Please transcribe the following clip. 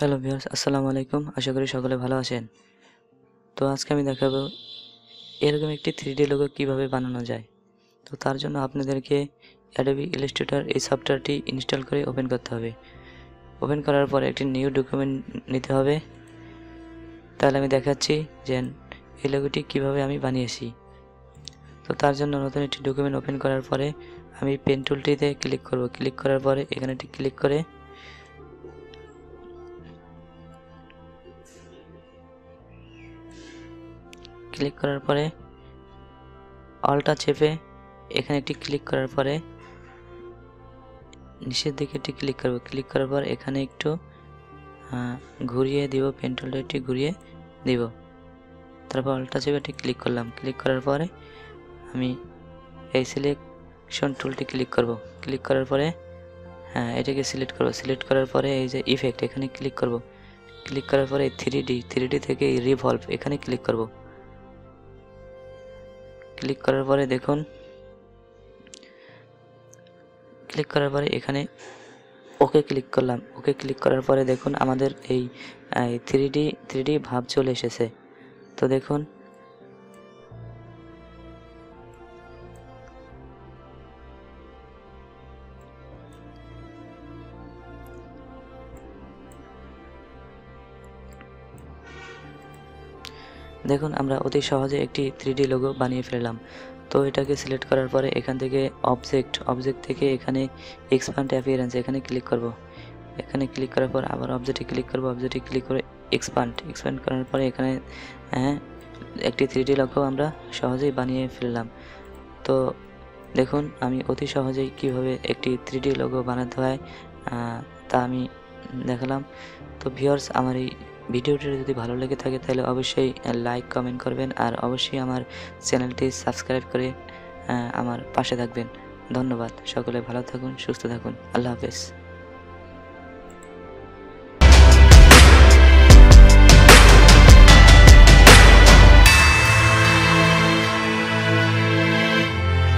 Hello viewers, আসসালামু আলাইকুম। আশা করি সকলে ভালো আছেন। তো আজকে আমি দেখাবো এরকম একটি 3D লোগো কিভাবে বানানো যায়। তো তার জন্য আপনাদেরকে Adobe Illustrator এই সফটওয়্যারটি ইনস্টল করে ওপেন করতে হবে। ওপেন করার পরে একটি নিউ ডকুমেন্ট নিতে হবে। তাহলে আমি দেখাচ্ছি যে এই লোগোটি কিভাবে আমি বানিয়েছি। তো তার জন্য নতুন একটি ডকুমেন্ট ওপেন করার পরে আমি পেন টুলটিতে ক্লিক করব। ক্লিক করার পরে এখানে ক্লিক করে অলটা চেপে এখানে ক্লিক করার পরে নিচের দিকে ক্লিক করব। ক্লিক করার পর এখানে একটু ঘুরিয়ে দিব, পেন টুলটা একটু ঘুরিয়ে দিব। তারপর অলটা চেপে ক্লিক করলাম। ক্লিক করার পরে আমি এই সিলেকশন টুলটি ক্লিক করব। ক্লিক করার পরে এটাকে সিলেক্ট করব। সিলেক্ট করার পরে এই যে ইফেক্ট এখানে ক্লিক করব। ক্লিক করার পরে 3D থেকে রিভলভ এখানে ক্লিক করব। ক্লিক করার পরে দেখুন, ক্লিক করার পরে এখানে ওকে ক্লিক করলাম। ওকে ক্লিক করার পরে দেখুন আমাদের এই 3D ভাব চলে এসেছে। তো দেখুন আমরা অতি সহজে একটি 3D লোগো বানিয়ে ফেললাম। তো এটাকে সিলেক্ট করার পরে এখান থেকে অবজেক্ট থেকে এখানে এক্সপ্যান্ড অ্যাপিয়ারেন্স এখানে ক্লিক করব। এখানে ক্লিক করার পর আবার অবজেক্টে ক্লিক করব। অবজেক্টে ক্লিক করে এক্সপ্যান্ড করার পরে এখানে একটি 3D লোগো আমরা সহজেই বানিয়ে ফেললাম। তো দেখুন আমি অতি সহজেই কিভাবে একটি 3D লোগো বানাতে হয় তা আমি দেখালাম। তো ভিউয়ার্স, আমার এই ভিডিওটি যদি ভালো লেগে থাকে তাহলে অবশ্যই লাইক কমেন্ট করবেন, আর অবশ্যই আমার চ্যানেলটি সাবস্ক্রাইব করে আমার পাশে থাকবেন। ধন্যবাদ। সকলে ভালো থাকুন, সুস্থ থাকুন। আল্লাহ হাফেজ।